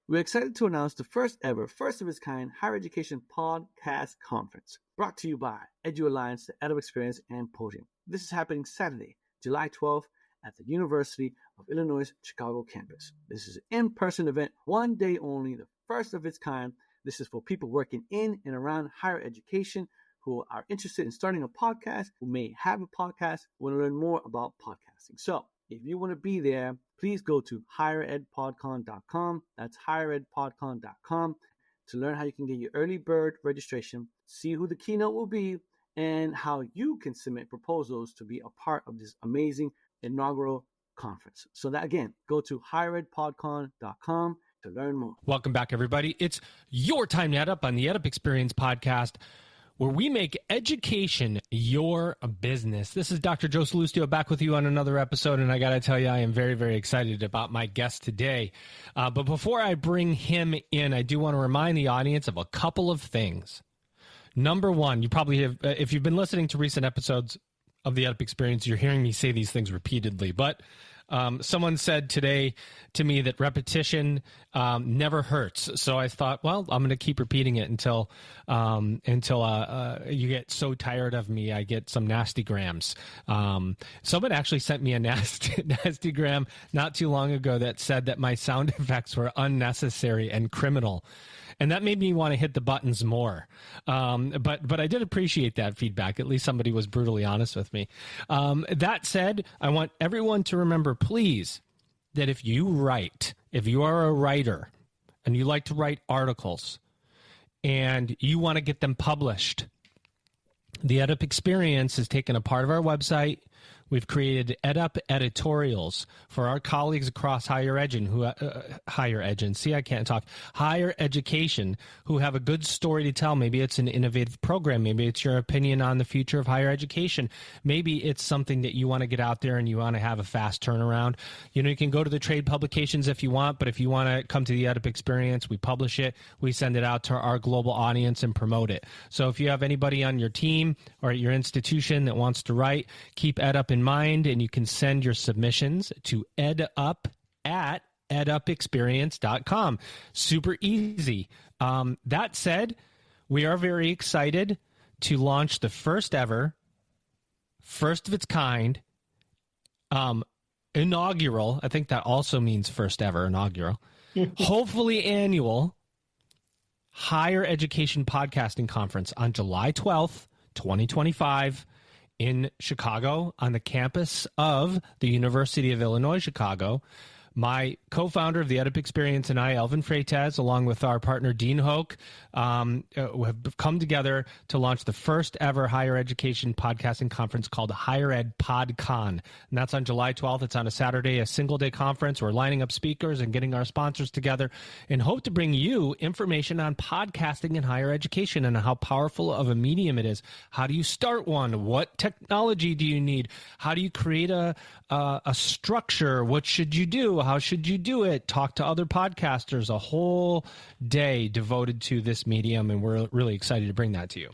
We're excited to announce the first ever, first of its kind higher education podcast conference, brought to you by Edu Alliance, the Edub Experience, and Podium. This is happening Saturday, July 12th at the University of Illinois Chicago campus. This is an in-person event, one day only, the first of its kind. This is for people working in and around higher education who are interested in starting a podcast, who may have a podcast, want to learn more about podcasting. So if you want to be there, please go to higheredpodcon.com. That's higheredpodcon.com to learn how you can get your early bird registration, see who the keynote will be, and how you can submit proposals to be a part of this amazing inaugural conference. So that, again, go to higheredpodcon.com to learn more. Welcome back, everybody. It's your time to Up on the Edub Experience podcast, where we make education your business. This is Dr. Joe Salustio back with you on another episode, and I got to tell you, I am very, very excited about my guest today. But before I bring him in, I do want to remind the audience of a couple of things. Number one, you probably have, if you've been listening to recent episodes of the Edub Experience, you're hearing me say these things repeatedly, but someone said today to me that repetition never hurts. So I thought, well, I'm going to keep repeating it until you get so tired of me, I get some nasty grams. Someone actually sent me a nasty gram not too long ago that said that my sound effects were unnecessary and criminal. And that made me want to hit the buttons more. But I did appreciate that feedback. At least somebody was brutally honest with me. That said, I want everyone to remember, please, that if you are a writer and you like to write articles and you want to get them published, the Edub Experience has taken a part of our website. We've created EdUp editorials for our colleagues across higher education who have a good story to tell. Maybe it's an innovative program. Maybe it's your opinion on the future of higher education. Maybe it's something that you want to get out there and you want to have a fast turnaround. You know, you can go to the trade publications if you want, but if you want to come to the EdUp Experience, we publish it. We send it out to our global audience and promote it. So if you have anybody on your team or at your institution that wants to write, keep EdUp in mind, and you can send your submissions to edup@edupexperience.com. Super easy. That said, we are very excited to launch the first ever, first of its kind, inaugural, I think that also means first ever, inaugural, hopefully annual, higher education podcasting conference on July 12th, 2025, in Chicago on the campus of the University of Illinois, Chicago. My co-founder of the Edub Experience and I, Elvin Freitas, along with our partner Dean Hoke, have come together to launch the first ever higher education podcasting conference called Higher Ed PodCon. And that's on July 12th. It's on a Saturday, a single-day conference. We're lining up speakers and getting our sponsors together and hope to bring you information on podcasting in higher education and how powerful of a medium it is. How do you start one? What technology do you need? How do you create a structure? What should you do? How should you do it? Talk to other podcasters. A whole day devoted to this medium, and we're really excited to bring that to you.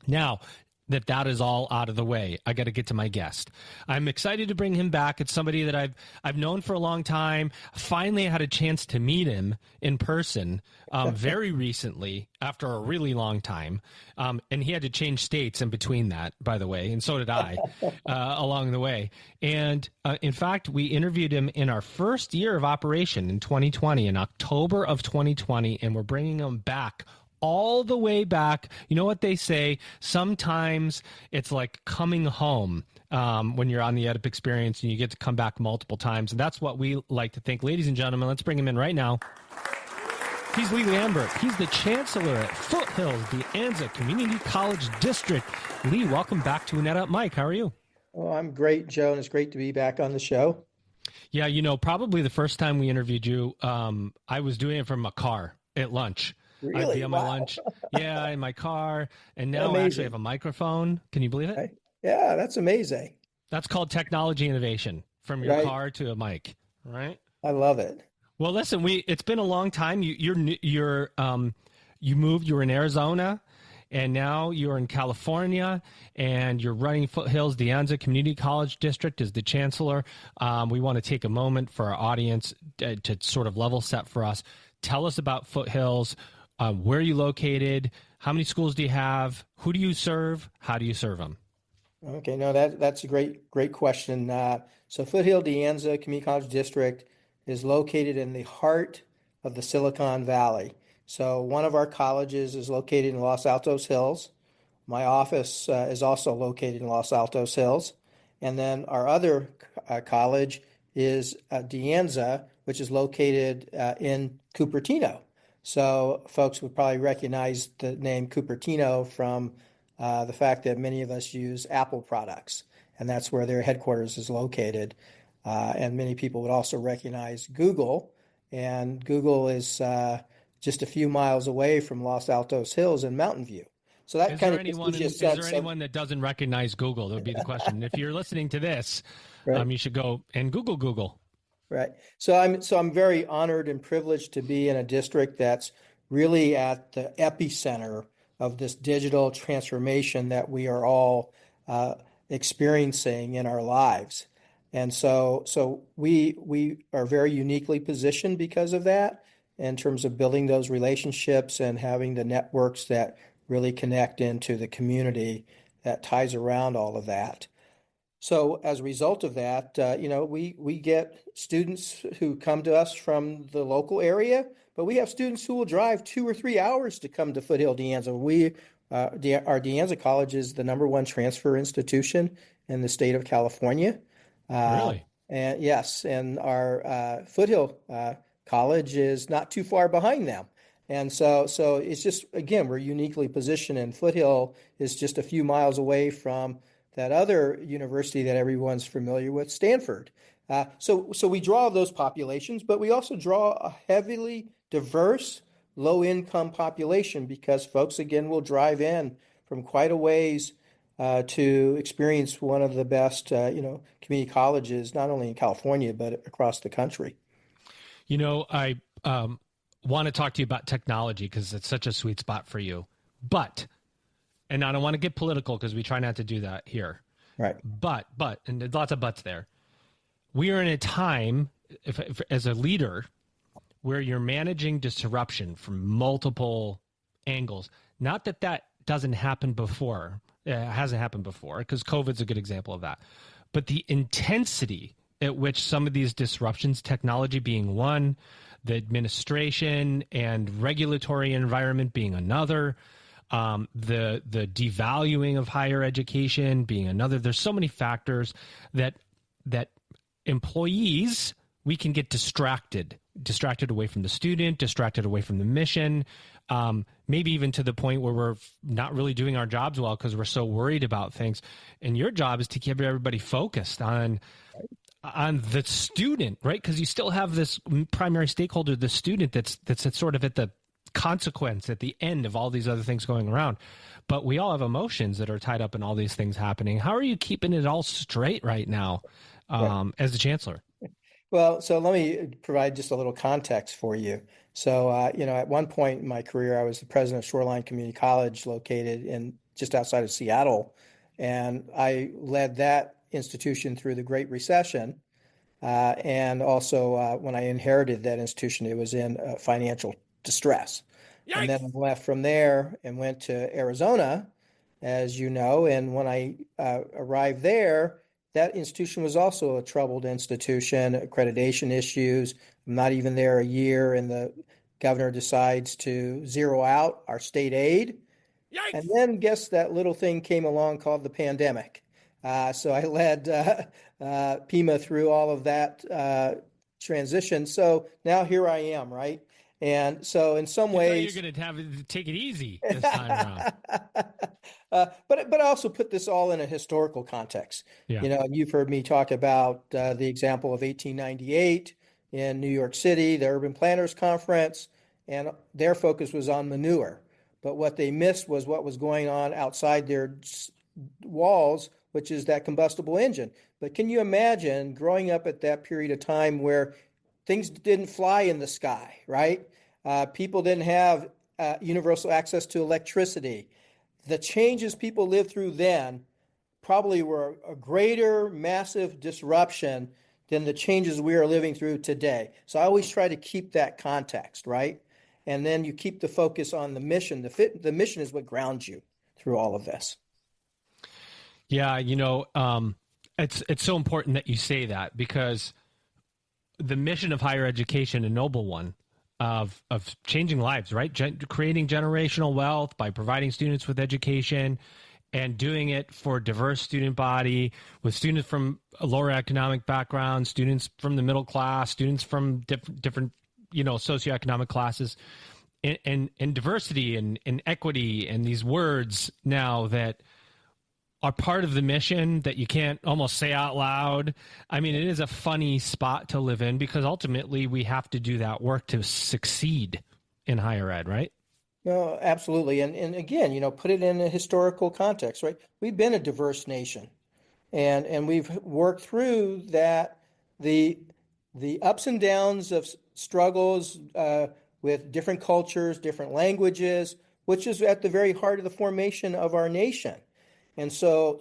Now that is all out of the way, I got to get to my guest. I'm excited to bring him back. It's somebody that I've known for a long time. Finally, I had a chance to meet him in person very recently after a really long time. And he had to change states in between that, by the way, and so did I along the way. And in fact, we interviewed him in our first year of operation in 2020, in October of 2020, and we're bringing him back all the way back. You know what they say? Sometimes it's like coming home when you're on the Edub Experience and you get to come back multiple times. And that's what we like to think. Ladies and gentlemen, let's bring him in right now. He's Lee Lambert. He's the chancellor at Foothill-De Anza Community College District. Lee, welcome back to an EdUp Mike. How are you? Oh, I'm great, Joe, and it's great to be back on the show. Yeah, you know, probably the first time we interviewed you, I was doing it from a car at lunch. Really? I'd be on my lunch. Yeah, in my car. And now I actually have a microphone. Can you believe it? Right. Yeah, that's amazing. That's called technology innovation, from your car to a mic, right? I love it. Well, listen, it's been a long time. You moved, you were in Arizona, and now you're in California, and you're running Foothill-De Anza Community College District as the chancellor. We want to take a moment for our audience to sort of level set for us. Tell us about Foothills. Where are you located? How many schools do you have? Who do you serve? How do you serve them? Okay, no, that's a great question. So Foothill-De Anza Community College District is located in the heart of the Silicon Valley. So one of our colleges is located in Los Altos Hills. My office is also located in Los Altos Hills. And then our other college is De Anza, which is located in Cupertino. So folks would probably recognize the name Cupertino from the fact that many of us use Apple products, and that's where their headquarters is located. And many people would also recognize Google, and Google is just a few miles away from Los Altos Hills in Mountain View. So that kind of gives you a sense is there anyone that doesn't recognize Google? That would be the question. If you're listening to this, right. You should go and Google. Right. So I'm very honored and privileged to be in a district that's really at the epicenter of this digital transformation that we are all experiencing in our lives. And so we are very uniquely positioned because of that in terms of building those relationships and having the networks that really connect into the community that ties around all of that. So as a result of that, we get students who come to us from the local area, but we have students who will drive 2 or 3 hours to come to Foothill-De Anza. Our De Anza College is the #1 transfer institution in the state of California. Really? And yes, and our Foothill College is not too far behind them. And so it's just, again, we're uniquely positioned, and Foothill is just a few miles away from that other university that everyone's familiar with, Stanford. So we draw those populations, but we also draw a heavily diverse, low-income population because folks, again, will drive in from quite a ways to experience one of the best, community colleges, not only in California, but across the country. I want to talk to you about technology because it's such a sweet spot for you. And I don't want to get political because we try not to do that here. Right. But, and there's lots of buts there. We are in a time, if as a leader, where you're managing disruption from multiple angles. Not that doesn't happen before. It hasn't happened before because COVID's a good example of that. But the intensity at which some of these disruptions, technology being one, the administration and regulatory environment being another, the devaluing of higher education being another. There's so many factors that employees, we can get distracted away from the student, distracted away from the mission, maybe even to the point where we're not really doing our jobs well because we're so worried about things. And your job is to keep everybody focused on the student, right? Because you still have this primary stakeholder, the student, that's sort of at the consequence at the end of all these other things going around. But we all have emotions that are tied up in all these things happening. How are you keeping it all straight right now as the chancellor? Well, so let me provide just a little context for you. So, at one point in my career, I was the president of Shoreline Community College located in just outside of Seattle. And I led that institution through the Great Recession. And also when I inherited that institution, it was in financial distress. Yikes. And then I left from there and went to Arizona, as you know. And when I arrived there, that institution was also a troubled institution, accreditation issues. I'm not even there a year, and the governor decides to zero out our state aid. Yikes. And then guess that little thing came along called the pandemic. So I led PIMA through all of that transition. So now here I am, right? And so in some ways, you're going to take it easy this time around. But I also put this all in a historical context. Yeah. You've heard me talk about the example of 1898 in New York City, the Urban Planners Conference, and their focus was on manure. But what they missed was what was going on outside their walls, which is that combustible engine. But can you imagine growing up at that period of time where things didn't fly in the sky, right? People didn't have universal access to electricity. The changes people lived through then probably were a greater massive disruption than the changes we are living through today. So I always try to keep that context, right? And then you keep the focus on the mission. The mission is what grounds you through all of this. Yeah, it's so important that you say that, because the mission of higher education, a noble one, of changing lives, right? Creating generational wealth by providing students with education, and doing it for a diverse student body, with students from lower economic backgrounds, students from the middle class, students from different socioeconomic classes, and diversity and equity, and these words now that are part of the mission that you can't almost say out loud. I mean, it is a funny spot to live in, because ultimately we have to do that work to succeed in higher ed, right? No, absolutely. And again, put it in a historical context, right? We've been a diverse nation, and we've worked through that, the ups and downs of struggles with different cultures, different languages, which is at the very heart of the formation of our nation. And so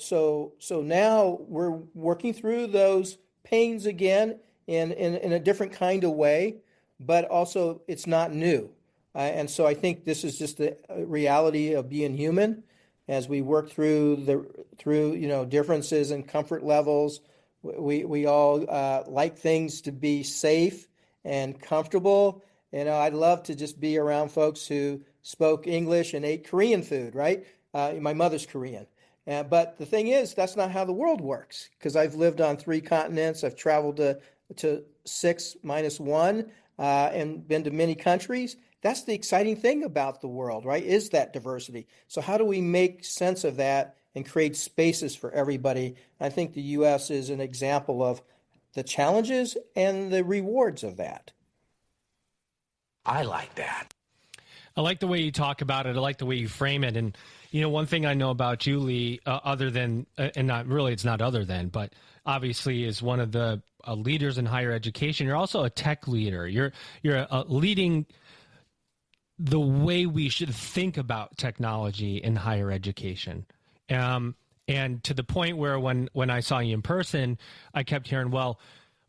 now we're working through those pains again in a different kind of way, but also it's not new. And so I think this is just the reality of being human as we work through differences and comfort levels. We all like things to be safe and comfortable. I'd love to just be around folks who spoke English and ate Korean food, right? My mother's Korean. But the thing is, that's not how the world works, because I've lived on 3 continents. I've traveled to 6 minus 1 and been to many countries. That's the exciting thing about the world, right? Is that diversity. So how do we make sense of that and create spaces for everybody? I think the U.S. is an example of the challenges and the rewards of that. I like that. I like the way you talk about it. I like the way you frame it. And, one thing I know about you, Lee, other than, and not really, it's not other than, but obviously is one of the leaders in higher education. You're also a tech leader. You're leading the way we should think about technology in higher education. And to the point where when I saw you in person, I kept hearing, well,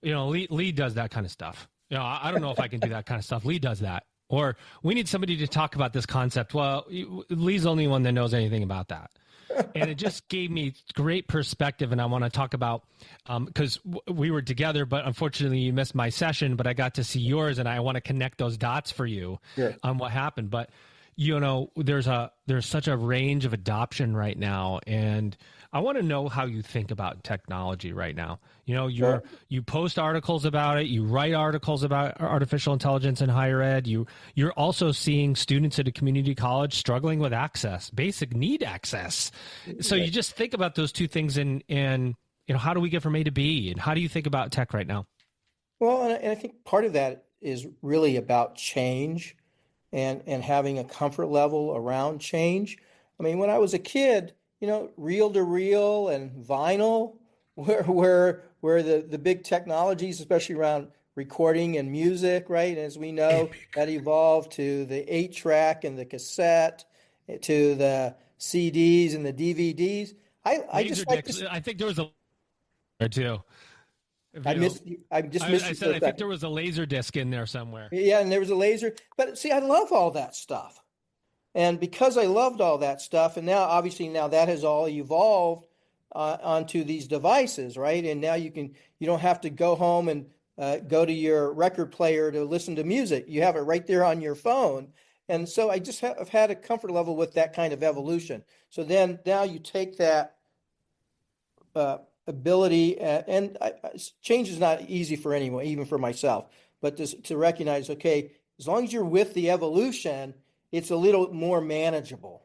Lee does that kind of stuff. I don't know if I can do that kind of stuff. Lee does that. Or we need somebody to talk about this concept. Well, Lee's the only one that knows anything about that. And it just gave me great perspective. And I want to talk about, because we were together, but unfortunately you missed my session, but I got to see yours, and I want to connect those dots for you on what happened. But, there's such a range of adoption right now. And I want to know how you think about technology right now. You post articles about it. You write articles about artificial intelligence in higher ed. You're also seeing students at a community college struggling with access, basic need access. So you just think about those two things, and how do we get from A to B? And how do you think about tech right now? Well, and I think part of that is really about change and having a comfort level around change. I mean, when I was a kid, reel to reel and vinyl were the big technologies, especially around recording and music, right? And as we know, that evolved to the 8-track and the cassette, to the CDs and the DVDs. I just like this. I think there was a or two. I missed you. I think there was a laser disc in there somewhere. Yeah, and there was a laser. But see, I love all that stuff. And because I loved all that stuff, and now obviously that has all evolved onto these devices, right? And now you don't have to go home and go to your record player to listen to music. You have it right there on your phone. And so I just have had a comfort level with that kind of evolution. So then now you take that ability, and change is not easy for anyone, even for myself, but to recognize, okay, as long as you're with the evolution, it's a little more manageable,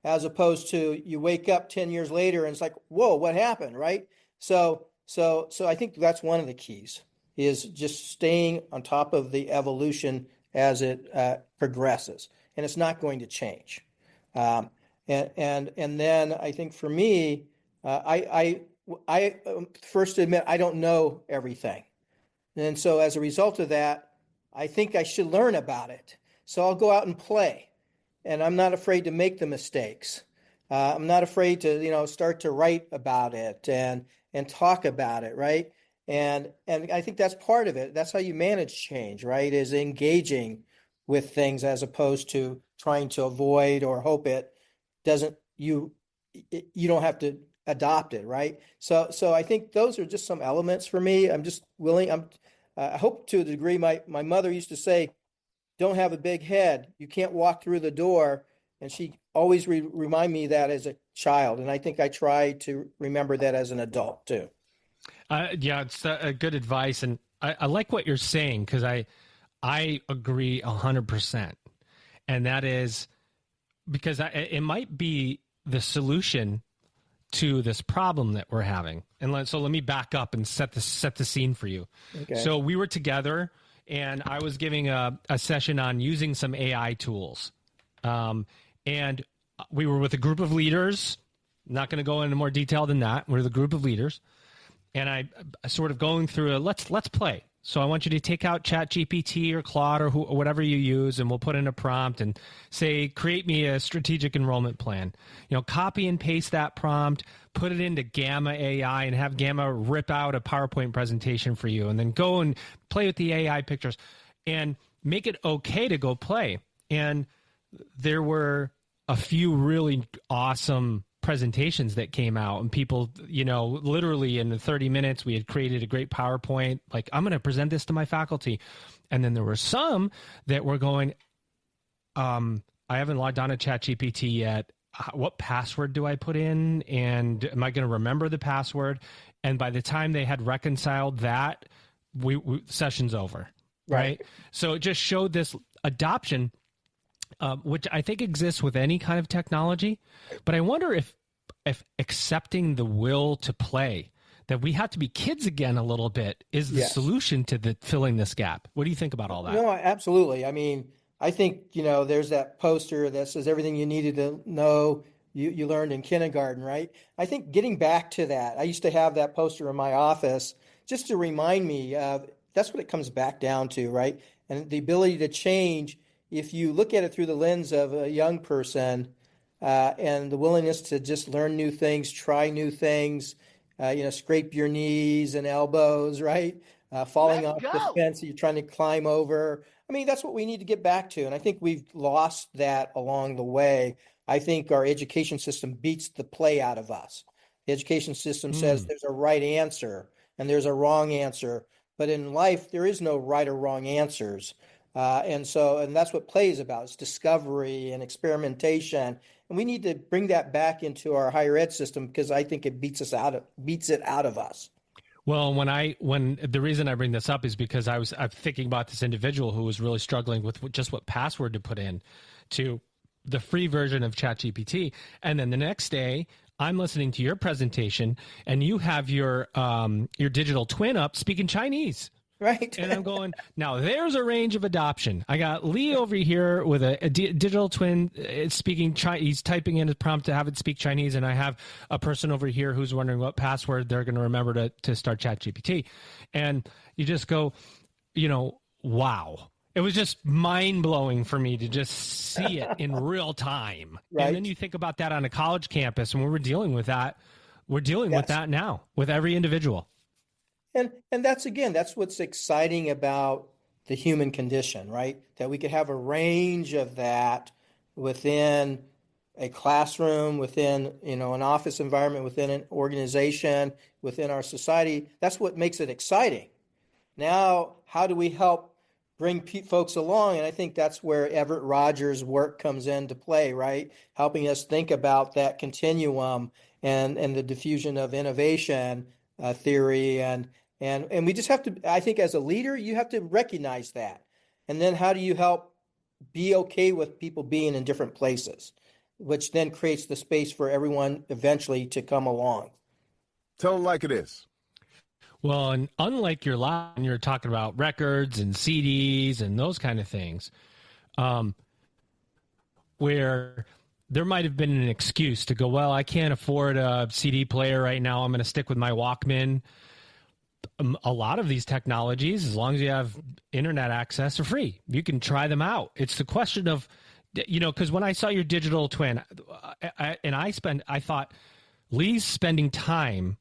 as opposed to you wake up 10 years later and it's like, whoa, what happened, right? So I think that's one of the keys, is just staying on top of the evolution as it progresses, and it's not going to change. And then I think for me, I first admit I don't know everything. And so as a result of that, I think I should learn about it. So I'll go out and play, and I'm not afraid to make the mistakes. I'm not afraid to, start to write about it and talk about it, right? And I think that's part of it. That's how you manage change, right? Is engaging with things as opposed to trying to avoid or hope it doesn't you don't have to adopt it, right? So I think those are just some elements for me. I'm just willing. I hope to a degree. My mother used to say, "Don't have a big head. You can't walk through the door." And she always remind me that as a child, and I think I try to remember that as an adult too. Yeah, it's a good advice, and I like what you're saying because I agree 100%, and that is because it might be the solution to this problem that we're having. And so let me back up and set the scene for you. Okay. So we were together, and I was giving a session on using some AI tools, and we were with a group of leaders. Not going to go into more detail than that. We're the group of leaders. And I sort of going through let's play. So I want you to take out ChatGPT or Claude or whatever you use, and we'll put in a prompt and say, create me a strategic enrollment plan. Copy and paste that prompt, put it into Gamma AI, and have Gamma rip out a PowerPoint presentation for you, and then go and play with the AI pictures and make it okay to go play. And there were a few really awesome presentations that came out, and people, literally in the 30 minutes, we had created a great PowerPoint, like, I'm going to present this to my faculty. And then there were some that were going, I haven't logged on to ChatGPT yet. What password do I put in? And am I going to remember the password? And by the time they had reconciled that, we session's over. Right. So it just showed this adoption, which I think exists with any kind of technology. But I wonder if accepting the will to play, that we have to be kids again a little bit, is the solution to filling this gap. What do you think about all that? No, absolutely. I mean, I think, there's that poster that says everything you needed to know you learned in kindergarten, right? I think getting back to that, I used to have that poster in my office just to remind me of that's what it comes back down to, right? And the ability to change. If you look at it through the lens of a young person and the willingness to just learn new things, try new things, scrape your knees and elbows, right? Falling off the fence that you're trying to climb over. I mean, that's what we need to get back to. And I think we've lost that along the way. I think our education system beats the play out of us. The education system says there's a right answer and there's a wrong answer. But in life, there is no right or wrong answers. And that's what play is about. It's discovery and experimentation. And we need to bring that back into our higher ed system because I think it beats it out of us. Well, when the reason I bring this up is because I'm thinking about this individual who was really struggling with just what password to put in to the free version of ChatGPT. And then the next day, I'm listening to your presentation and you have your digital twin up speaking Chinese. Right. And I'm going, now there's a range of adoption. I got Lee over here with a digital twin speaking Chinese. He's typing in his prompt to have it speak Chinese. And I have a person over here who's wondering what password they're going to remember to start ChatGPT. And you just go, wow. It was just mind-blowing for me to just see it in real time. Right. And then you think about that on a college campus, and when we're dealing with that, with that now with every individual. And that's what's exciting about the human condition, right? That we could have a range of that within a classroom, within an office environment, within an organization, within our society. That's what makes it exciting. Now, how do we help bring folks along? And I think that's where Everett Rogers' work comes into play, right? Helping us think about that continuum and the diffusion of innovation theory and we just have to, I think as a leader, you have to recognize that. And then how do you help be okay with people being in different places, which then creates the space for everyone eventually to come along. Tell them like it is. Well, and unlike your line, you're talking about records and CDs and those kind of things, where there might have been an excuse to go, well, I can't afford a CD player right now. I'm going to stick with my Walkman. A lot of these technologies, as long as you have internet access, are free. You can try them out. It's the question of, because when I saw your digital twin, I thought Lee's spending time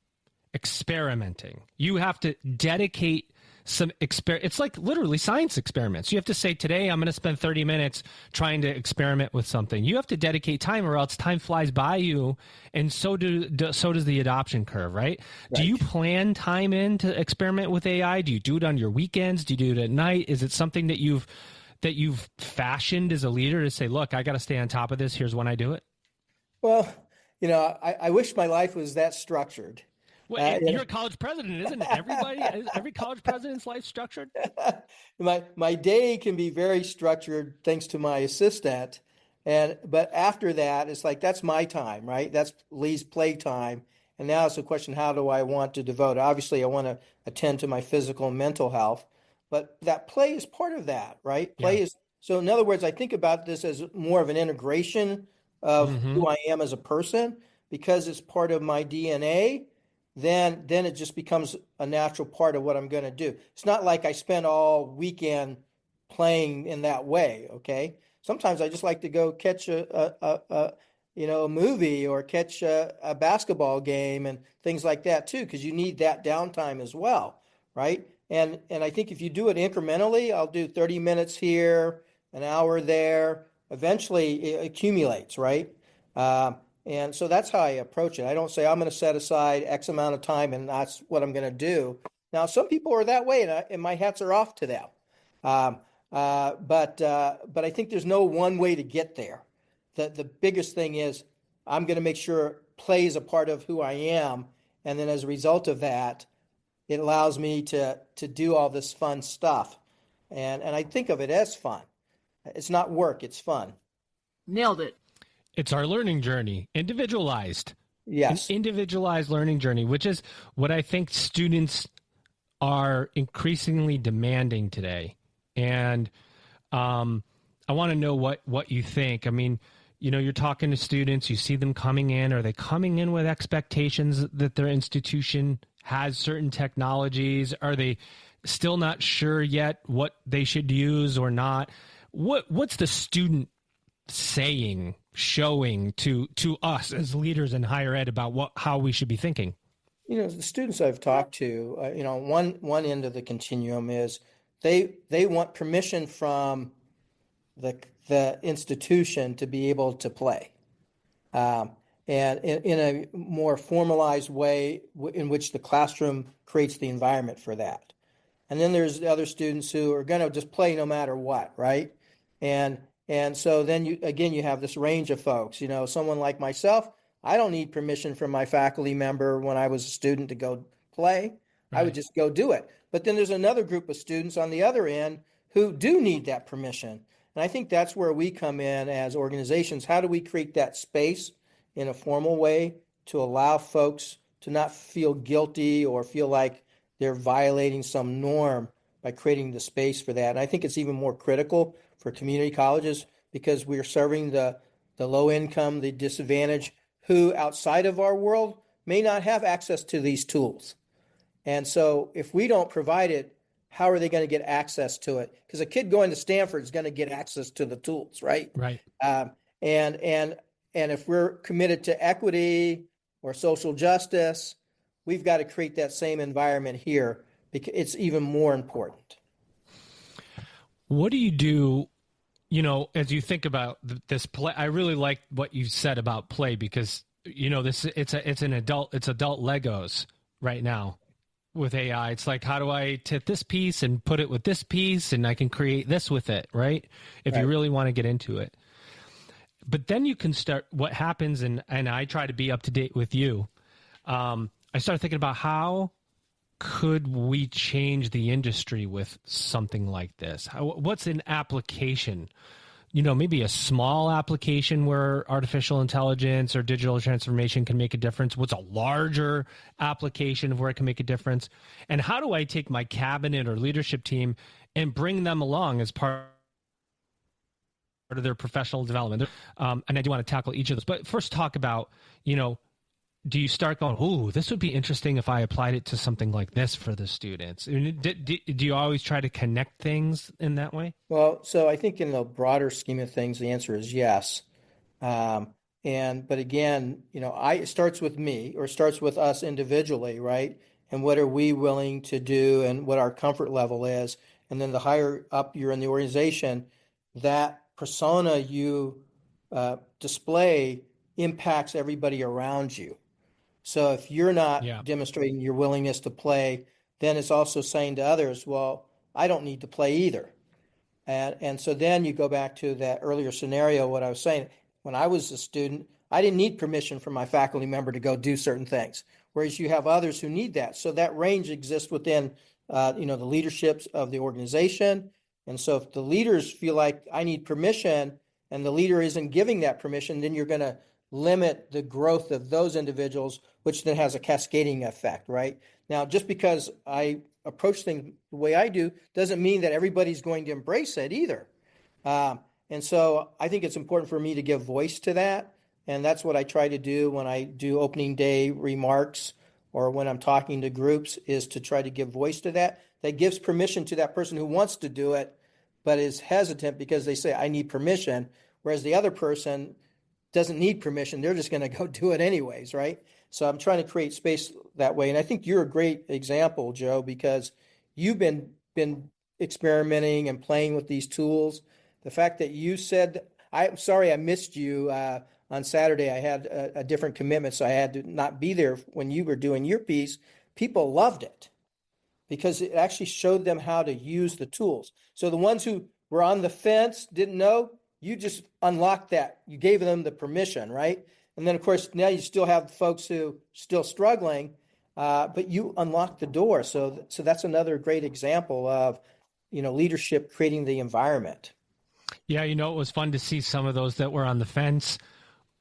experimenting. You have to dedicate some it's like literally science experiments. You have to say, today I'm going to spend 30 minutes trying to experiment with something. You have to dedicate time, or else time flies by you, and so does the adoption curve, right? Do you plan time in to experiment with AI? Do you do it on your weekends? Do you do it at night? Is it something that you've fashioned as a leader to say, look, I got to stay on top of this. Here's when I do it? Well, I wish my life was that structured. Well, you're a college president, isn't it? Every college president's life structured? My day can be very structured thanks to my assistant. But after that, it's like, that's my time, right? That's Lee's play time. And now it's a question, how do I want to devote? Obviously, I want to attend to my physical and mental health, but that play is part of that, right? Play is, so in other words, I think about this as more of an integration of who I am as a person, because it's part of my DNA. Then it just becomes a natural part of what I'm going to do. It's not like I spend all weekend playing in that way, okay? Sometimes I just like to go catch a movie, or catch a basketball game and things like that too, because you need that downtime as well, right? And I think if you do it incrementally, I'll do 30 minutes here, an hour there. Eventually, it accumulates, right? And so that's how I approach it. I don't say I'm going to set aside X amount of time and that's what I'm going to do. Now, some people are that way, and my hats are off to them. But I think there's no one way to get there. The biggest thing is I'm going to make sure play is a part of who I am, and then as a result of that, it allows me to do all this fun stuff. And I think of it as fun. It's not work, it's fun. Nailed it. It's our learning journey, individualized. Yes. An individualized learning journey, which is what I think students are increasingly demanding today. And I want to know what you think. I mean, you're talking to students, you see them coming in. Are they coming in with expectations that their institution has certain technologies? Are they still not sure yet what they should use or not? What's the student showing to us as leaders in higher ed about how we should be thinking? The students I've talked to, one end of the continuum is they want permission from the institution to be able to play, and in a more formalized way in which the classroom creates the environment for that. And then there's the other students who are going to just play no matter what, right? And so then you have this range of folks. Someone like myself, I don't need permission from my faculty member when I was a student to go play. Right. I would just go do it. But then there's another group of students on the other end who do need that permission. And I think that's where we come in as organizations. How do we create that space in a formal way to allow folks to not feel guilty or feel like they're violating some norm by creating the space for that? And I think it's even more critical for community colleges because we're serving the low income, the disadvantaged, who outside of our world may not have access to these tools. And so if we don't provide it, how are they going to get access to it? Because a kid going to Stanford is going to get access to the tools, right? Right. And if we're committed to equity or social justice, we've got to create that same environment here because it's even more important. What do you do, as you think about this play? I really like what you said about play because, it's adult Legos right now with AI. It's like, how do I take this piece and put it with this piece and I can create this with it, right? If you really want to get into it. But then you can start, what happens, and I try to be up to date with you. I started thinking about how could we change the industry with something like this? What's an application? Maybe a small application where artificial intelligence or digital transformation can make a difference. What's a larger application of where it can make a difference? And how do I take my cabinet or leadership team and bring them along as part of their professional development? And I do want to tackle each of those. But first talk about, do you start going, ooh, this would be interesting if I applied it to something like this for the students? Do you always try to connect things in that way? Well, so I think in the broader scheme of things, the answer is yes. And But again, it starts with me, or starts with us individually, right? And what are we willing to do, and what our comfort level is. And then the higher up you're in the organization, that persona you display impacts everybody around you. So if you're Yeah. not demonstrating your willingness to play, then it's also saying to others, well, I don't need to play either. And so then you go back to that earlier scenario, what I was saying. When I was a student, I didn't need permission from my faculty member to go do certain things, whereas you have others who need that. So that range exists within, the leaderships of the organization. And so if the leaders feel like I need permission and the leader isn't giving that permission, then you're going to limit the growth of those individuals, which then has a cascading effect, right? Now, just because I approach things the way I do doesn't mean that everybody's going to embrace it either. And so I think it's important for me to give voice to that. And that's what I try to do when I do opening day remarks, or when I'm talking to groups, is to try to give voice to that. That gives permission to that person who wants to do it, but is hesitant because they say, I need permission. Whereas the other person doesn't need permission. They're just going to go do it anyways, right? So I'm trying to create space that way. And I think you're a great example, Joe, because you've been experimenting and playing with these tools. The fact that you said, I'm sorry I missed you on Saturday. I had a different commitment, so I had to not be there when you were doing your piece. People loved it because it actually showed them how to use the tools. So the ones who were on the fence, didn't know, you just unlocked that. You gave them the permission, right? And then, of course, now you still have folks who are still struggling, but you unlocked the door. So that's another great example of, leadership creating the environment. Yeah, it was fun to see some of those that were on the fence.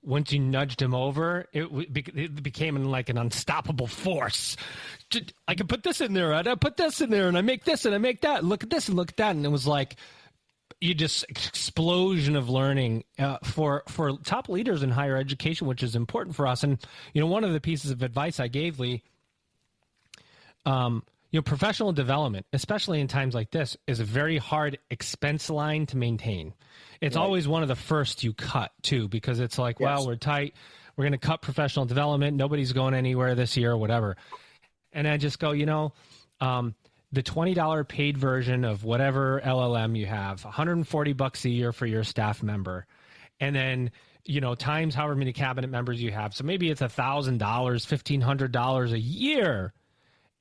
Once you nudged them over, it became like an unstoppable force. I can put this in there, and I put this in there, and I make this, and I make that. Look at this, and look at that. And it was like, explosion of learning for top leaders in higher education, which is important for us. And, one of the pieces of advice I gave Lee, professional development, especially in times like this, is a very hard expense line to maintain. It's always one of the first you cut too, because it's like, well, we're tight. We're going to cut professional development. Nobody's going anywhere this year or whatever. And I just go, the $20 paid version of whatever LLM you have, $140 a year for your staff member. And then, times however many cabinet members you have. So maybe it's $1,000, $1,500 a year.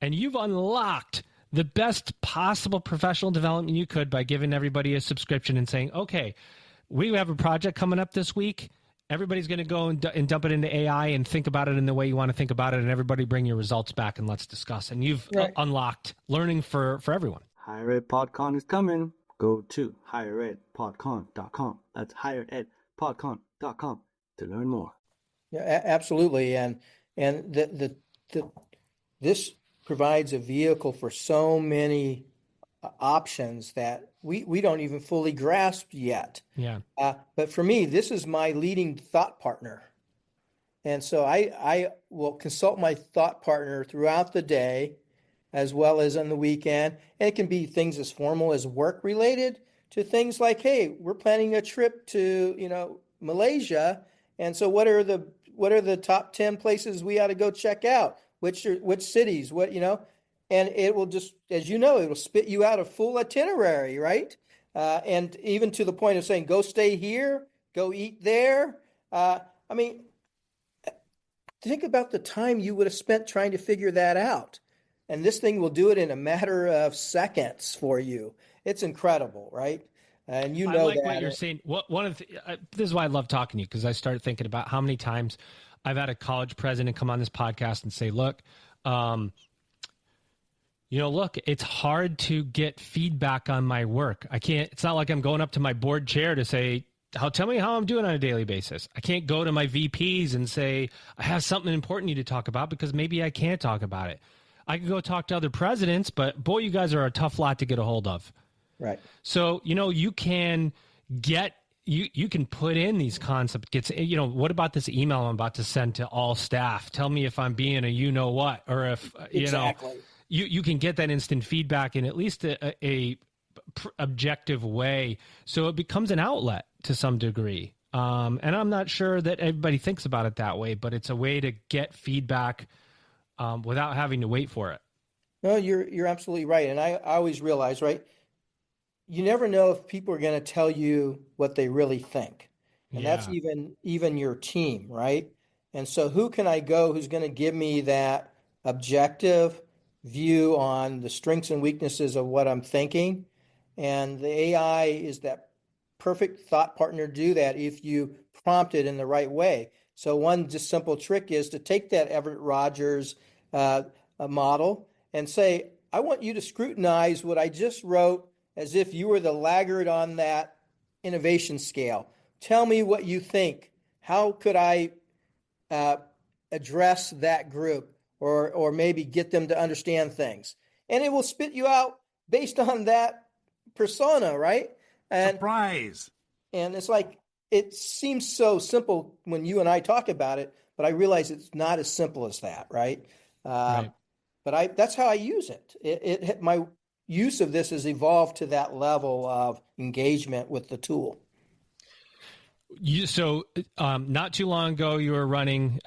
And you've unlocked the best possible professional development you could by giving everybody a subscription and saying, okay, we have a project coming up this week. Everybody's going to go and dump it into AI and think about it in the way you want to think about it, and everybody bring your results back and let's discuss. And you've unlocked learning for everyone. Higher Ed PodCon is coming. Go to higheredpodcon.com. That's higheredpodcon.com to learn more. Yeah, absolutely. And this provides a vehicle for so many options that we don't even fully grasp yet. Yeah. But for me, this is my leading thought partner. And so I will consult my thought partner throughout the day as well as on the weekend. And it can be things as formal as work related to things like, hey, we're planning a trip to, Malaysia. And so what are the top 10 places we ought to go check out? Which cities, and it will just, as it will spit you out a full itinerary, right? And even to the point of saying, go stay here, go eat there. Think about the time you would have spent trying to figure that out. And this thing will do it in a matter of seconds for you. It's incredible, right? And I like that. What you're saying. This is why I love talking to you, because I started thinking about how many times I've had a college president come on this podcast and say, look, it's hard to get feedback on my work. It's not like I'm going up to my board chair to say, tell me how I'm doing on a daily basis. I can't go to my VPs and say, I have something important you to talk about, because maybe I can't talk about it. I can go talk to other presidents, but boy, you guys are a tough lot to get a hold of. Right. So, you can you can put in these concepts. What about this email I'm about to send to all staff? Tell me if I'm being a what, or if, exactly. You can get that instant feedback in at least a objective way. So it becomes an outlet to some degree. And I'm not sure that everybody thinks about it that way, but it's a way to get feedback without having to wait for it. No, you're absolutely right. And I always realize, right, you never know if people are going to tell you what they really think. And that's Yeah. even your team, right? And so who can I go who's going to give me that objective view on the strengths and weaknesses of what I'm thinking? And the AI is that perfect thought partner to do that if you prompt it in the right way. So one just simple trick is to take that Everett Rogers model and say, I want you to scrutinize what I just wrote as if you were the laggard on that innovation scale. Tell me what you think. How could I address that group or maybe get them to understand things? And it will spit you out based on that persona, right? And Surprise. and it's like, it seems so simple when you and I talk about it, but I realize it's not as simple as that, right? Right. But that's how I use it. My use of this has evolved to that level of engagement with the tool. So not too long ago, you were running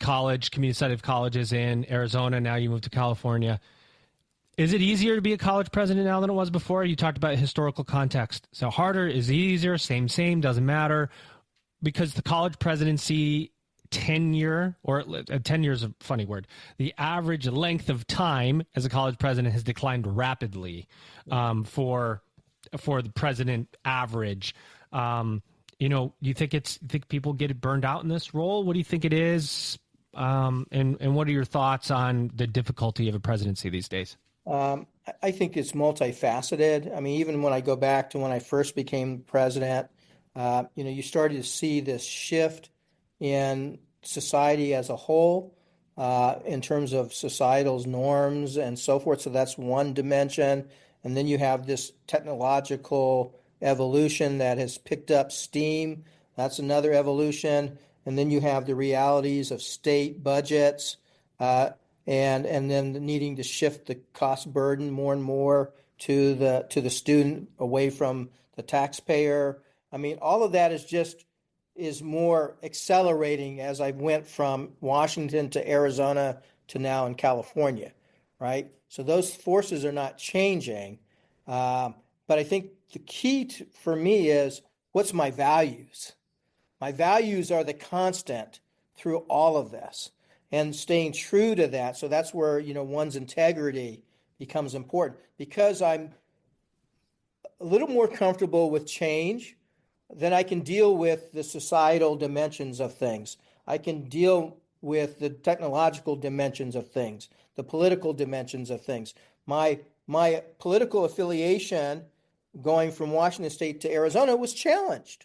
community-sided colleges in Arizona. Now you moved to California. Is it easier to be a college president now than it was before? You talked about historical context. So harder, is it easier, same, doesn't matter? Because the college presidency tenure, or tenure is a funny word, the average length of time as a college president has declined rapidly for the president average. You think people get burned out in this role? What do you think it is? And what are your thoughts on the difficulty of a presidency these days? I think it's multifaceted. I mean, even when I go back to when I first became president, you started to see this shift in society as a whole, in terms of societal norms and so forth. So that's one dimension. And then you have this technological evolution that has picked up steam. That's another evolution. And then you have the realities of state budgets, and then needing to shift the cost burden more and more to the student away from the taxpayer. I mean, all of that is more accelerating as I went from Washington to Arizona to now in California, right? So those forces are not changing, but I think the key for me is, what's my values? My values are the constant through all of this, and staying true to that. So that's where, one's integrity becomes important, because I'm a little more comfortable with change. Then I can deal with the societal dimensions of things. I can deal with the technological dimensions of things, the political dimensions of things. My political affiliation going from Washington State to Arizona was challenged.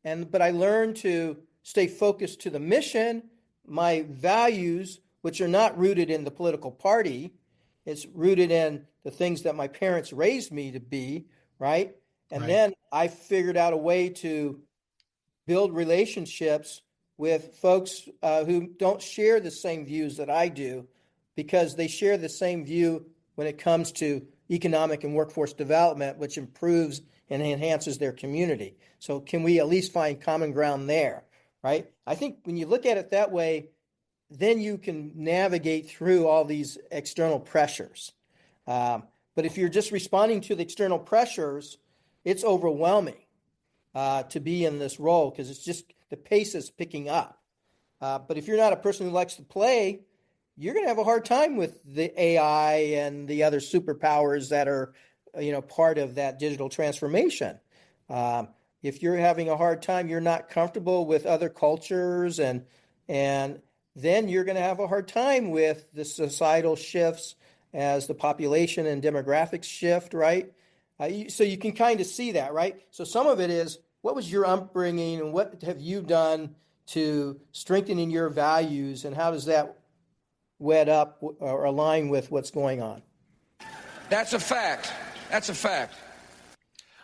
But I learned to stay focused to the mission, my values, which are not rooted in the political party. It's rooted in the things that my parents raised me to be, right? And then I figured out a way to build relationships with folks who don't share the same views that I do, because they share the same view when it comes to economic and workforce development, which improves and enhances their community. So can we at least find common ground there, right? I think when you look at it that way, then you can navigate through all these external pressures. But if you're just responding to the external pressures, it's overwhelming to be in this role, because it's just the pace is picking up. But if you're not a person who likes to play, you're going to have a hard time with the AI and the other superpowers that are, part of that digital transformation. If you're having a hard time, you're not comfortable with other cultures, and then you're going to have a hard time with the societal shifts as the population and demographics shift, right? So you can kind of see that, right? So some of it is, what was your upbringing and what have you done to strengthening your values, and how does that wed up or align with what's going on? That's a fact. That's a fact.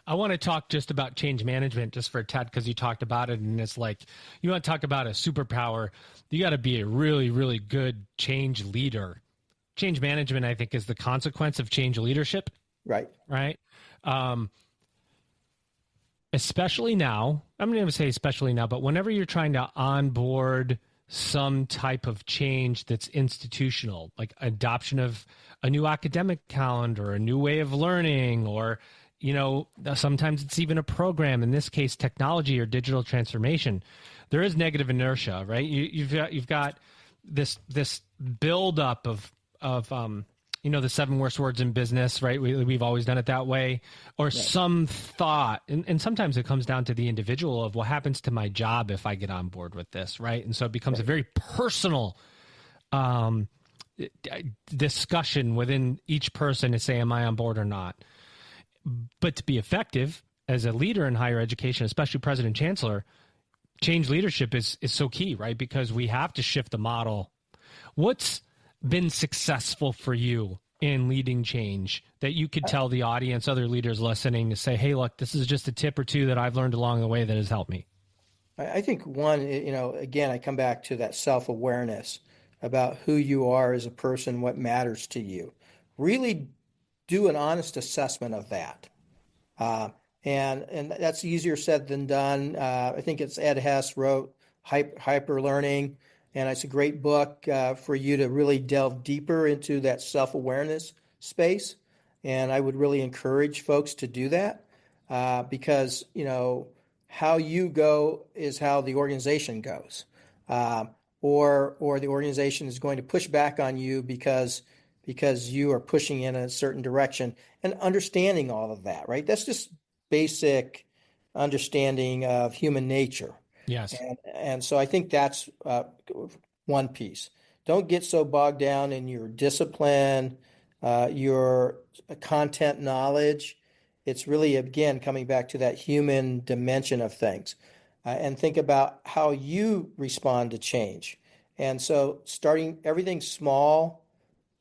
I want to talk just about change management just for a tad, because you talked about it, and it's like, you want to talk about a superpower, you got to be a really, really good change leader. Change management, I think, is the consequence of change leadership. Right. Right. And especially now, I'm going to say especially now, but whenever you're trying to onboard some type of change that's institutional, like adoption of a new academic calendar, a new way of learning, or, sometimes it's even a program, in this case, technology or digital transformation, there is negative inertia, right? You've got this buildup of the 7 worst words in business, right? We've always done it that way, or some thought. And sometimes it comes down to the individual of what happens to my job if I get on board with this, right? And so it becomes a very personal discussion within each person to say, am I on board or not? But to be effective as a leader in higher education, especially president chancellor, change leadership is so key, right? Because we have to shift the model. What's been successful for you in leading change that you could tell the audience, other leaders listening, to say, hey, look, this is just a tip or two that I've learned along the way that has helped me? I think one, again, I come back to that self-awareness about who you are as a person, what matters to you. Really do an honest assessment of that. And that's easier said than done. I think it's Ed Hess wrote Hyper Learning, and it's a great book for you to really delve deeper into that self-awareness space. And I would really encourage folks to do that because, how you go is how the organization goes. Or the organization is going to push back on you because you are pushing in a certain direction, and understanding all of that, right? That's just basic understanding of human nature. Yes. And so I think that's one piece. Don't get so bogged down in your discipline, your content knowledge. It's really, again, coming back to that human dimension of things. And think about how you respond to change. And so starting everything small,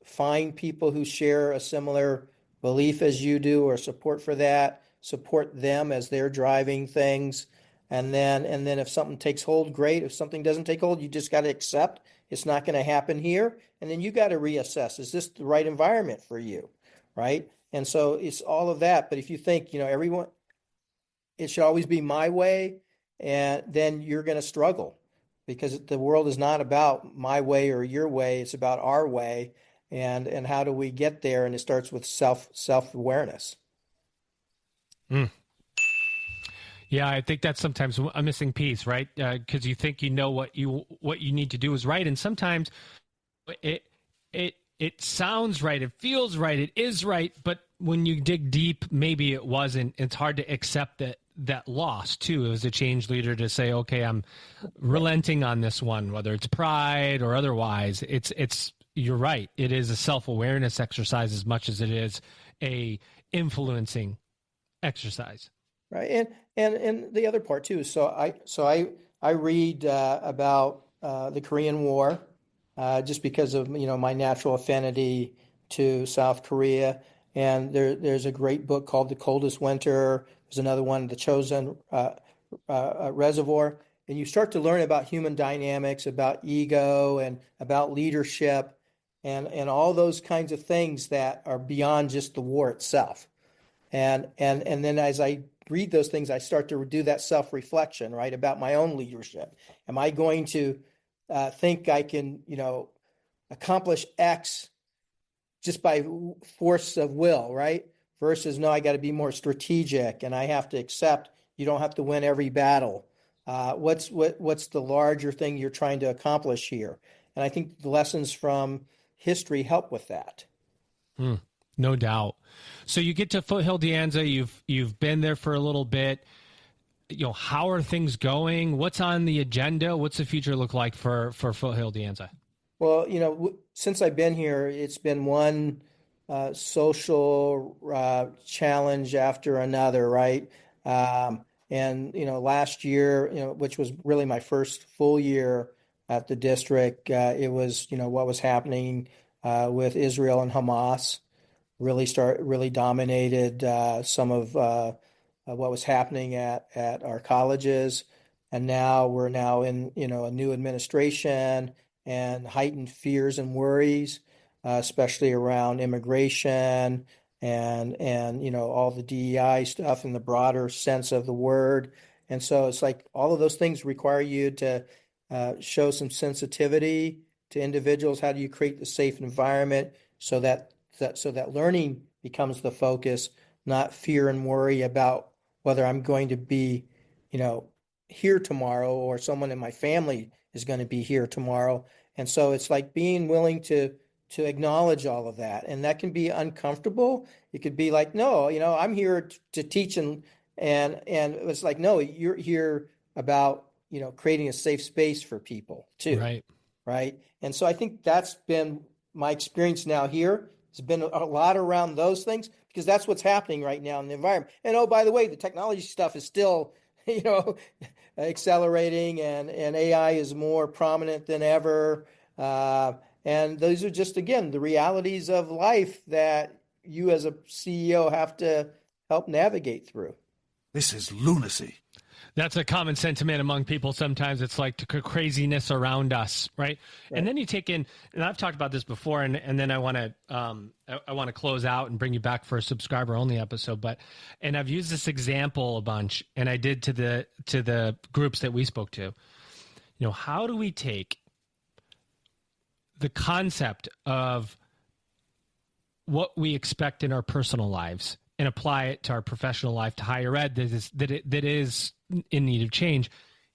find people who share a similar belief as you do or support for that, support them as they're driving things. And then if something takes hold, great. If something doesn't take hold, you just got to accept it's not going to happen here. And then you got to reassess, is this the right environment for you, right? And so it's all of that. But if you think, everyone, it should always be my way, and then you're going to struggle, because the world is not about my way or your way. It's about our way. And how do we get there? And it starts with self-awareness. Yeah, I think that's sometimes a missing piece, right? Because you think what you need to do is right, and sometimes it sounds right, it feels right, it is right, but when you dig deep, maybe it wasn't. It's hard to accept that loss too as a change leader, to say, okay, I'm relenting on this one, whether it's pride or otherwise. It's you're right. It is a self-awareness exercise as much as it is a influencing exercise. Right. And the other part too is, so I read about the Korean War just because of my natural affinity to South Korea. And there's a great book called The Coldest Winter. There's another one, The Chosen Reservoir. And you start to learn about human dynamics, about ego, and about leadership, and all those kinds of things that are beyond just the war itself. And then as I read those things, I start to do that self-reflection, right, about my own leadership. Am I going to think I can, accomplish X just by force of will, right? Versus, no, I got to be more strategic, and I have to accept you don't have to win every battle. What's the larger thing you're trying to accomplish here? And I think the lessons from history help with that. No doubt. So you get to Foothill-De Anza. You've been there for a little bit. How are things going? What's on the agenda? What's the future look like for Foothill-De Anza? Well, since I've been here, it's been one social challenge after another, right? And last year, which was really my first full year at the district, it was what was happening with Israel and Hamas really dominated some of what was happening at our colleges. And now we're in a new administration and heightened fears and worries, especially around immigration and all the DEI stuff in the broader sense of the word. And so it's like all of those things require you to show some sensitivity to individuals. How do you create the safe environment so that learning becomes the focus, not fear and worry about whether I'm going to be, here tomorrow or someone in my family is going to be here tomorrow. And so it's like being willing to acknowledge all of that. And that can be uncomfortable. It could be like, no, I'm here to teach and it's like, no, you're here about, creating a safe space for people too. Right. Right. And so I think that's been my experience now here. It's been a lot around those things because that's what's happening right now in the environment. And oh, by the way, the technology stuff is still, accelerating and AI is more prominent than ever. And those are just, again, the realities of life that you as a CEO have to help navigate through. This is lunacy. That's a common sentiment among people. Sometimes it's like the craziness around us, right? And then you take in, and I've talked about this before, and then I want to close out and bring you back for a subscriber only episode. And I've used this example a bunch, and I did to the groups that we spoke to. How do we take the concept of what we expect in our personal lives and apply it to our professional life, to higher ed that is in need of change?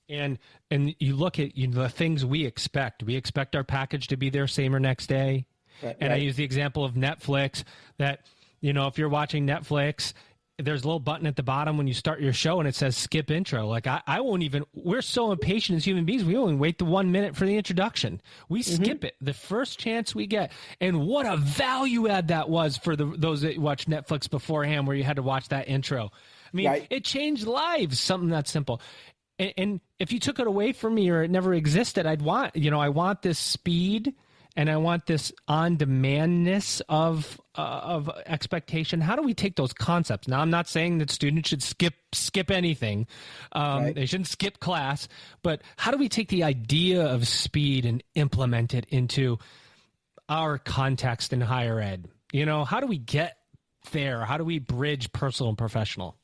And you look at the things we expect. We expect our package to be there same or next day. Right, and I use the example of Netflix that, if you're watching Netflix, there's a little button at the bottom when you start your show and it says skip intro. Like I won't even, we're so impatient as human beings. We only wait the 1 minute for the introduction. We skip it the first chance we get. And what a value add that was for those that watched Netflix beforehand, where you had to watch that intro. I mean, It changed lives, something that simple. And if you took it away from me or it never existed, I want this speed and I want this on-demandness of expectation. How do we take those concepts? Now, I'm not saying that students should skip anything. They shouldn't skip class. But how do we take the idea of speed and implement it into our context in higher ed? How do we get there? How do we bridge personal and professional?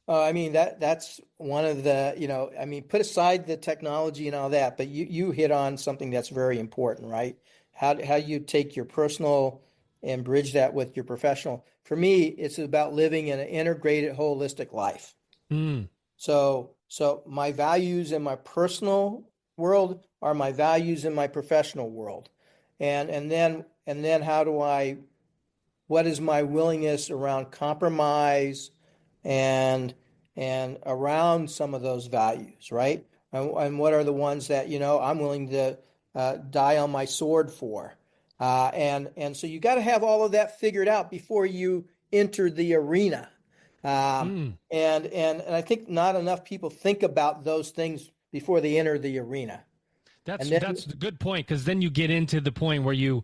That's one of the, put aside the technology and all that, but you hit on something that's very important, right? How you take your personal and bridge that with your professional. For me, it's about living in an integrated, holistic life. So my values in my personal world are my values in my professional world. And then what is my willingness around compromise and around some of those values, right? And what are the ones that, I'm willing to die on my sword for? And so you got to have all of that figured out before you enter the arena. And I think not enough people think about those things before they enter the arena. That's a good point, because then you get into the point where you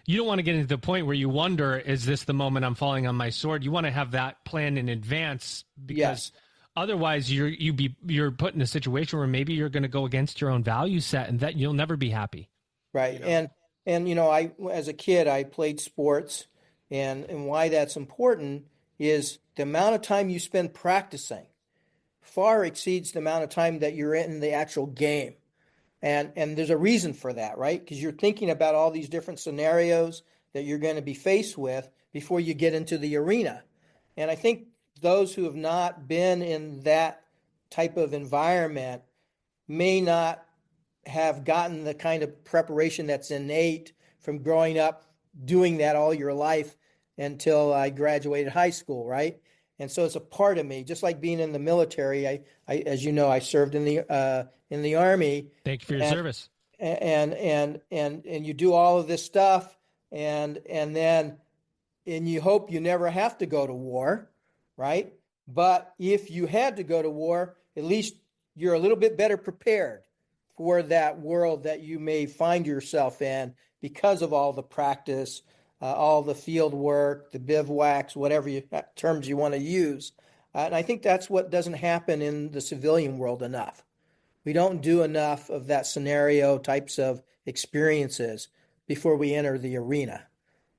don't want to get into the point where you wonder, is this the moment I'm falling on my sword? You want to have that planned in advance, because otherwise you're put in a situation where maybe you're going to go against your own value set, and that you'll never be happy. Right. And I, as a kid, I played sports, and why that's important is the amount of time you spend practicing far exceeds the amount of time that you're in the actual game. And there's a reason for that, right? Because you're thinking about all these different scenarios that you're going to be faced with before you get into the arena. And I think those who have not been in that type of environment may not have gotten the kind of preparation that's innate from growing up doing that all your life until I graduated high school, right? And so it's a part of me, just like being in the military. I as you know, I served in the Army. Thank you for your service. And you do all of this stuff, and you hope you never have to go to war, right? But if you had to go to war, at least you're a little bit better prepared for that world that you may find yourself in because of all the practice, all the field work, the bivouacs, whatever terms you want to use. And I think that's what doesn't happen in the civilian world enough. We don't do enough of that scenario types of experiences before we enter the arena.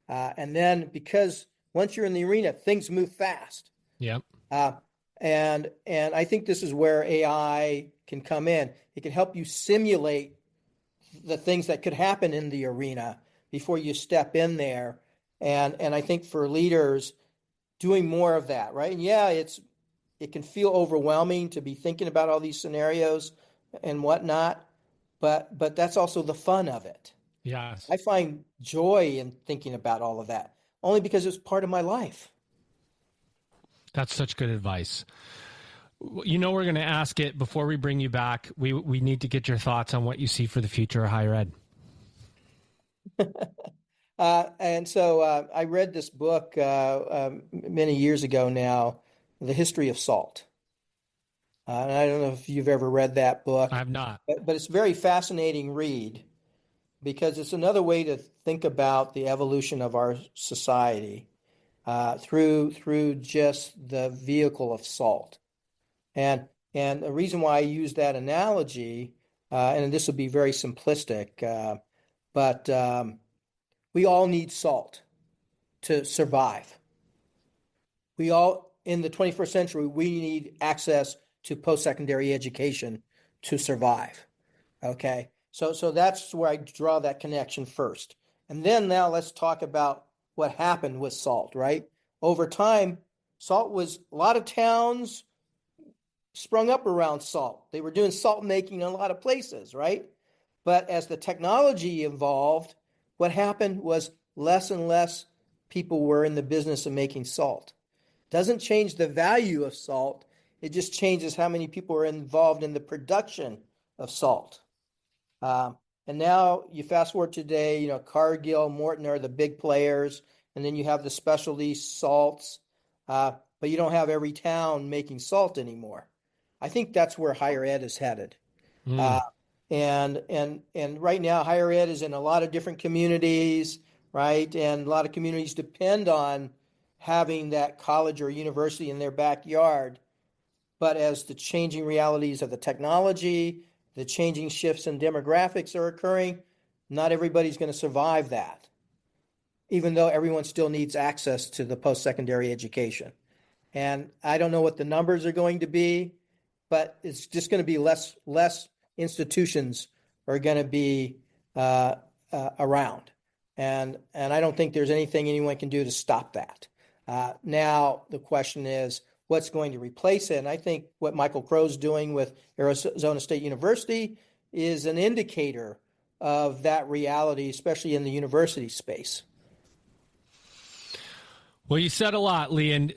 And then because Once you're in the arena, things move fast. Yep. And I think this is where AI can come in. It can help you simulate the things that could happen in the arena before you step in there. And I think for leaders, doing more of that, right? And yeah, it can feel overwhelming to be thinking about all these scenarios and whatnot, but that's also the fun of it. Yes. I find joy in thinking about all of that, only because it's part of my life. That's such good advice. You know, we're going to ask it before we bring you back. We need to get your thoughts on what you see for the future of higher ed. And so I read this book many years ago now, The History of Salt. And I don't know if you've ever read that book. I have not. But it's a very fascinating read because it's another way to think about the evolution of our society through just the vehicle of salt. And the reason why I use that analogy, and this will be very simplistic, but we all need salt to survive. We all, in the 21st century, we need access to post-secondary education to survive. Okay, so that's where I draw that connection first. And then now let's talk about what happened with salt, right? Over time, salt was, a lot of towns sprung up around salt. They were doing salt making in a lot of places, right? But as the technology evolved, what happened was less and less people were in the business of making salt. Doesn't change the value of salt. It just changes how many people are involved in the production of salt. And now you fast forward today, Cargill, Morton are the big players, and then you have the specialty salts, but you don't have every town making salt anymore. I think that's where higher ed is headed. And right now, higher ed is in a lot of different communities, right? And a lot of communities depend on having that college or university in their backyard. But as the changing realities of the technology, the changing shifts in demographics are occurring, not everybody's going to survive that, even though everyone still needs access to the post-secondary education. And I don't know what the numbers are going to be, but it's just going to be less institutions are going to be around. And I don't think there's anything anyone can do to stop that. Now, the question is, what's going to replace it? And I think what Michael Crow's doing with Arizona State University is an indicator of that reality, especially in the university space. Well, you said a lot, Lee, and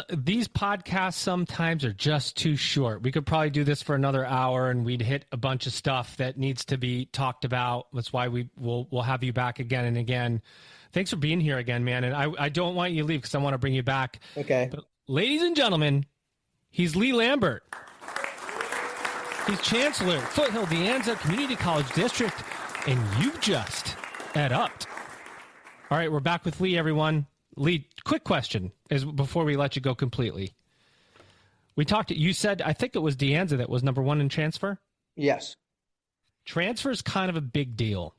these podcasts sometimes are just too short. We could probably do this for another hour, and we'd hit a bunch of stuff that needs to be talked about. That's why we'll have you back again and again. Thanks for being here again, man. And I don't want you to leave because I want to bring you back. Okay. But ladies and gentlemen, he's Lee Lambert. He's Chancellor at Foothill-De Anza Community College District, and you've just upped. All right, we're back with Lee, everyone. Lee, quick question before we let you go completely. You said, I think it was De Anza that was number one in transfer? Yes. Transfer is kind of a big deal,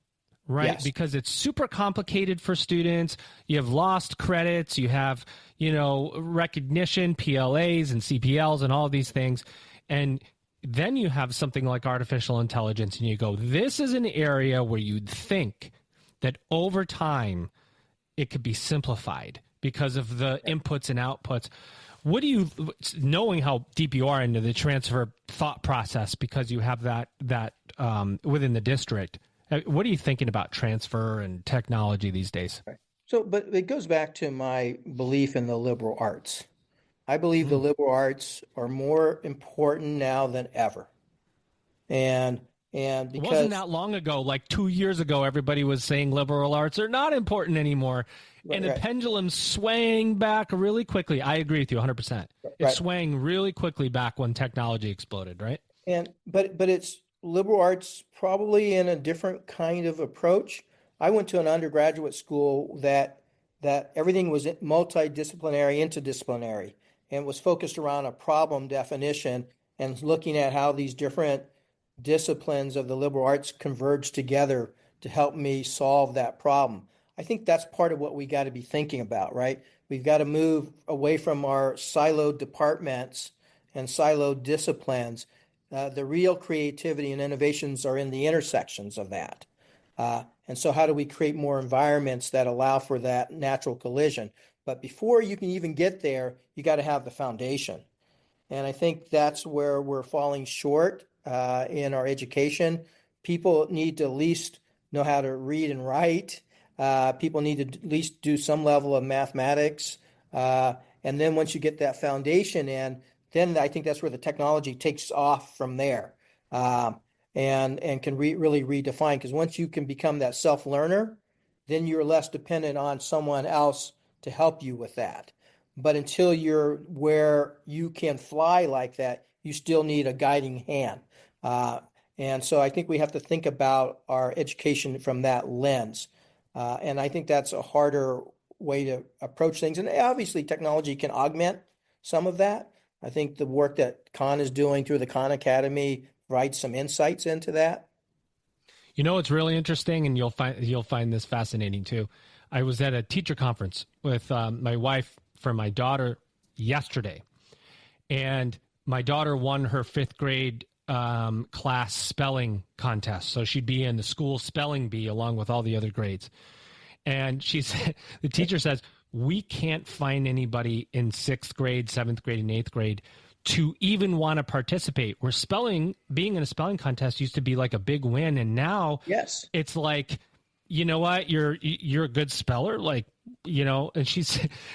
right? Yes. Because it's super complicated for students. You have lost credits. You have, recognition, PLAs and CPLs and all these things. And then you have something like artificial intelligence, and you go, this is an area where you'd think that over time it could be simplified because of the inputs and outputs. What do you, knowing how deep you are into the transfer thought process, because you have that within the district, what are you thinking about transfer and technology these days? So, but it goes back to my belief in the liberal arts. I believe the liberal arts are more important now than ever. And because it wasn't that long ago, like 2 years ago, everybody was saying liberal arts are not important anymore. And the pendulum's swaying back really quickly. I agree with you 100%. It's swaying really quickly back when technology exploded, right? But it's liberal arts probably in a different kind of approach. I went to an undergraduate school that everything was multidisciplinary, interdisciplinary, and was focused around a problem definition and looking at how these different disciplines of the liberal arts converge together to help me solve that problem. I think that's part of what we got to be thinking about, right? We've got to move away from our siloed departments and siloed disciplines. The real creativity and innovations are in the intersections of that. And so how do we create more environments that allow for that natural collision? But before you can even get there, you got to have the foundation. And I think that's where we're falling short in our education. People need to at least know how to read and write. People need to at least do some level of mathematics. And then once you get that foundation in, then I think that's where the technology takes off from there, and can really redefine. Because once you can become that self-learner, then you're less dependent on someone else to help you with that. But until you're where you can fly like that, you still need a guiding hand. And so I think we have to think about our education from that lens. And I think that's a harder way to approach things. And obviously, technology can augment some of that. I think the work that Khan is doing through the Khan Academy provides some insights into that. You know, it's really interesting, and you'll find this fascinating too. I was at a teacher conference with my wife for my daughter yesterday, and my daughter won her 5th grade class spelling contest. So she'd be in the school spelling bee along with all the other grades. And the teacher says, we can't find anybody in 6th grade, 7th grade, and 8th grade to even want to participate. Where being in a spelling contest used to be like a big win. And now Yes, it's like, you know what, you're a good speller, like, you know. And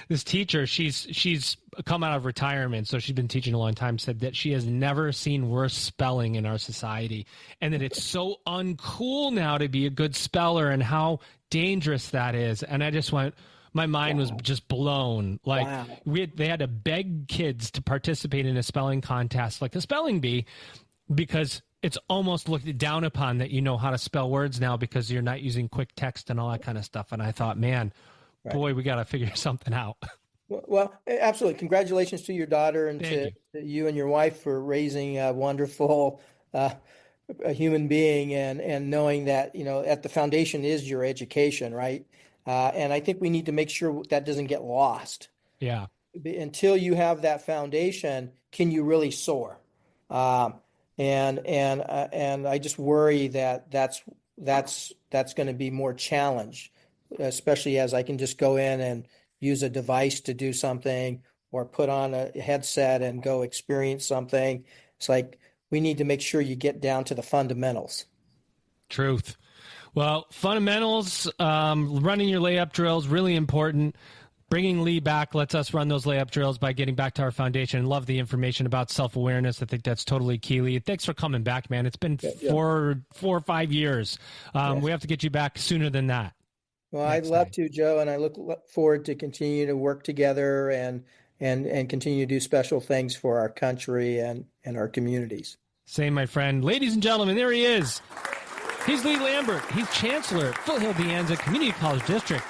this teacher, she's come out of retirement, so she's been teaching a long time, said that she has never seen worse spelling in our society, and that it's so uncool now to be a good speller and how dangerous that is. And I just went, my mind was just blown. Like, they had to beg kids to participate in a spelling contest like the spelling bee, because it's almost looked down upon that you know how to spell words now because you're not using quick text and all that kind of stuff. And I thought, man, boy, we got to figure something out. Well, absolutely. Congratulations to your daughter and to you and your wife for raising a wonderful a human being, and knowing that, you know, at the foundation is your education, right? And I think we need to make sure that doesn't get lost. Yeah. Until you have that foundation, can you really soar? And I just worry that that's going to be more challenged, especially as I can just go in and use a device to do something, or put on a headset and go experience something. It's like we need to make sure you get down to the fundamentals. Truth. Well, fundamentals, running your layup drills, really important. Bringing Lee back lets us run those layup drills by getting back to our foundation. Love the information about self-awareness. I think that's totally key, Lee. Thanks for coming back, man. It's been 4 or 5 years. We have to get you back sooner than that. Well, I'd love to, Joe, and I look forward to continue to work together and continue to do special things for our country and our communities. Same, my friend. Ladies and gentlemen, there he is. He's Lee Lambert. He's Chancellor at Foothill-De Anza Community College District.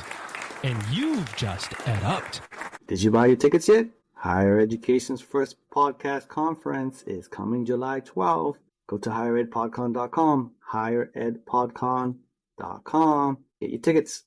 And you've just upped. Did you buy your tickets yet? Higher Education's first podcast conference is coming July 12th. Go to higheredpodcon.com, higheredpodcon.com. Get your tickets.